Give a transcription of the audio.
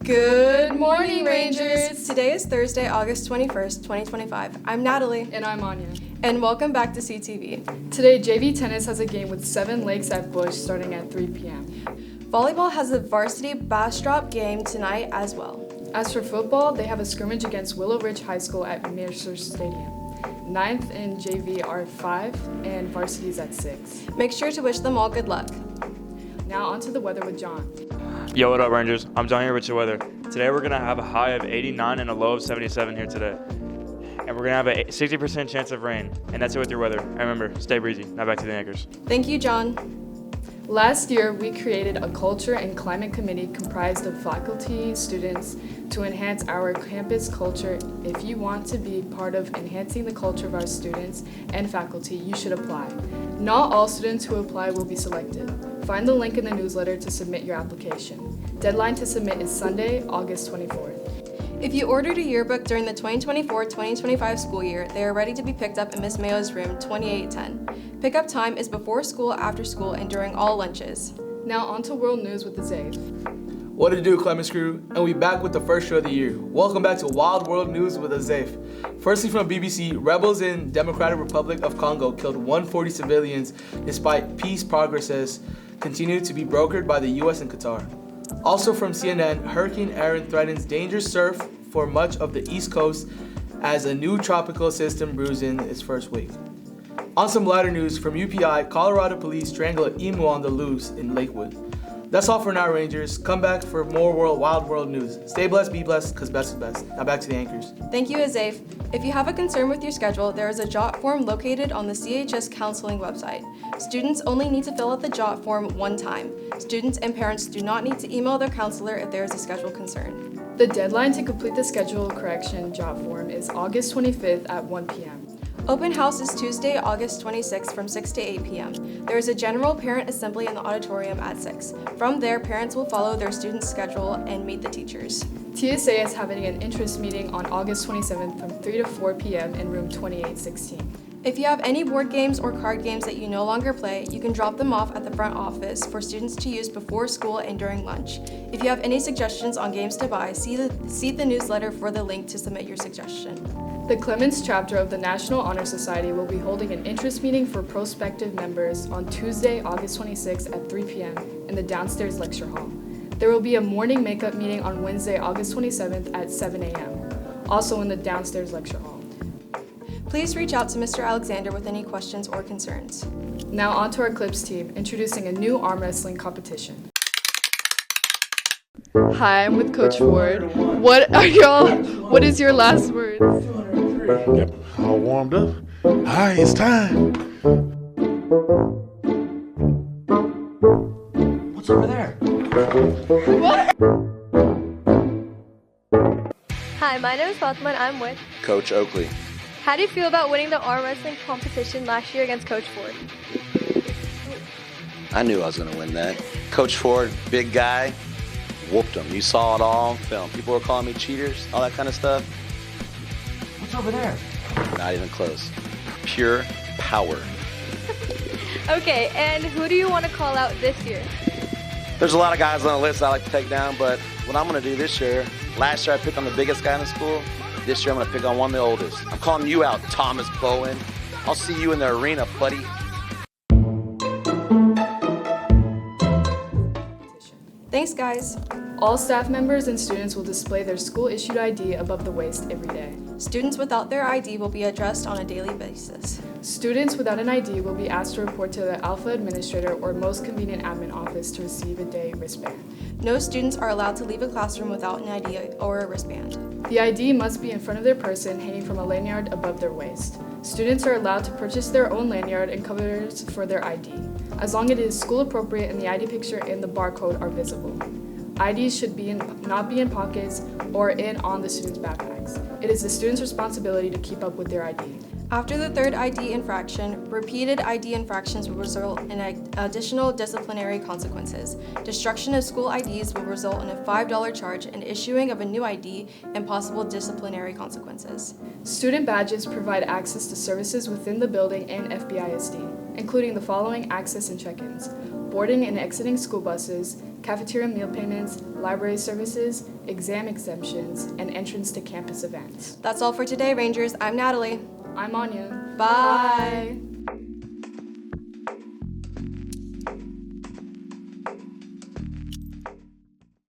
Good morning, Rangers! Today is Thursday, August 21st, 2025. I'm Natalie. And I'm Anya. And welcome back to CTV. Today, JV Tennis has a game with 7 Lakes at Bush starting at 3 p.m. Volleyball has a varsity bass drop game tonight as well. As for football, they have a scrimmage against Willow Ridge High School at Mercer Stadium. 9th and JV are 5 and varsity is at 6. Make sure to wish them all good luck. Now on to the weather with John. Yo, what up, Rangers? I'm John here with your weather. Today we're going to have a high of 89 and a low of 77 here today. And we're going to have a 60% chance of rain. And that's it with your weather. And remember, stay breezy. Now back to the anchors. Thank you, John. Last year, we created a culture and climate committee comprised of faculty, students, to enhance our campus culture. If you want to be part of enhancing the culture of our students and faculty, you should apply. Not all students who apply will be selected. Find the link in the newsletter to submit your application. Deadline to submit is Sunday, August 24th. If you ordered a yearbook during the 2024-2025 school year, they are ready to be picked up in Miss Mayo's room 2810. Pickup time is before school, after school, and during all lunches. Now on to world news with the Zave. What to do, Clemens crew? And we back with the first show of the year. Welcome back to Wild World News with Azaf. Firstly from BBC, rebels in Democratic Republic of Congo killed 140 civilians despite peace progresses continue to be brokered by the US and Qatar. Also from CNN, Hurricane Erin threatens dangerous surf for much of the East Coast as a new tropical system brews in its first week. On some lighter news from UPI, Colorado police strangle an emu on the loose in Lakewood. That's all for now, Rangers. Come back for more wild world news. Stay blessed, be blessed, because best is best. Now back to the anchors. Thank you, Azaf. If you have a concern with your schedule, there is a JOT form located on the CHS Counseling website. Students only need to fill out the JOT form one time. Students and parents do not need to email their counselor if there is a schedule concern. The deadline to complete the schedule correction JOT form is August 25th at 1 p.m. Open house is Tuesday, August 26th from 6 to 8 p.m. There is a general parent assembly in the auditorium at 6. From there, parents will follow their students' schedule and meet the teachers. TSA is having an interest meeting on August 27th from 3 to 4 p.m. in room 2816. If you have any board games or card games that you no longer play, you can drop them off at the front office for students to use before school and during lunch. If you have any suggestions on games to buy, see the newsletter for the link to submit your suggestion. The Clemens chapter of the National Honor Society will be holding an interest meeting for prospective members on Tuesday, August 26th at 3 p.m. in the downstairs lecture hall. There will be a morning makeup meeting on Wednesday, August 27th at 7 a.m., also in the downstairs lecture hall. Please reach out to Mr. Alexander with any questions or concerns. Now on to our Clips team, introducing a new arm wrestling competition. Hi, I'm with Coach Ford. What is your last words? Yep, all warmed up. Hi, it's time. What's over there? What? Hi, my name is Fatima and I'm with Coach Oakley. How do you feel about winning the arm wrestling competition last year against Coach Ford? I knew I was going to win that. Coach Ford, big guy, whooped him. You saw it all on film. People were calling me cheaters, all that kind of stuff. What's over there? Not even close. Pure power. Okay, and who do you want to call out this year? There's a lot of guys on the list I like to take down, but what I'm going to do this year, last year I picked on the biggest guy in the school. This year I'm going to pick on one of the oldest. I'm calling you out, Thomas Bowen. I'll see you in the arena, buddy. Thanks, guys. All staff members and students will display their school-issued ID above the waist every day. Students without their ID will be addressed on a daily basis. Students without an ID will be asked to report to the Alpha Administrator or most convenient admin office to receive a day wristband. No students are allowed to leave a classroom without an ID or a wristband. The ID must be in front of their person, hanging from a lanyard above their waist. Students are allowed to purchase their own lanyard and covers for their ID, as long as it is school appropriate and the ID picture and the barcode are visible. IDs should not be in pockets or on the students' backpacks. It is the student's responsibility to keep up with their ID. After the third ID infraction, repeated ID infractions will result in additional disciplinary consequences. Destruction of school IDs will result in a $5 charge and issuing of a new ID and possible disciplinary consequences. Student badges provide access to services within the building and FBISD, including the following access and check-ins: boarding and exiting school buses, cafeteria meal payments, library services, exam exemptions, and entrance to campus events. That's all for today, Rangers. I'm Natalie. I'm Anya. Bye.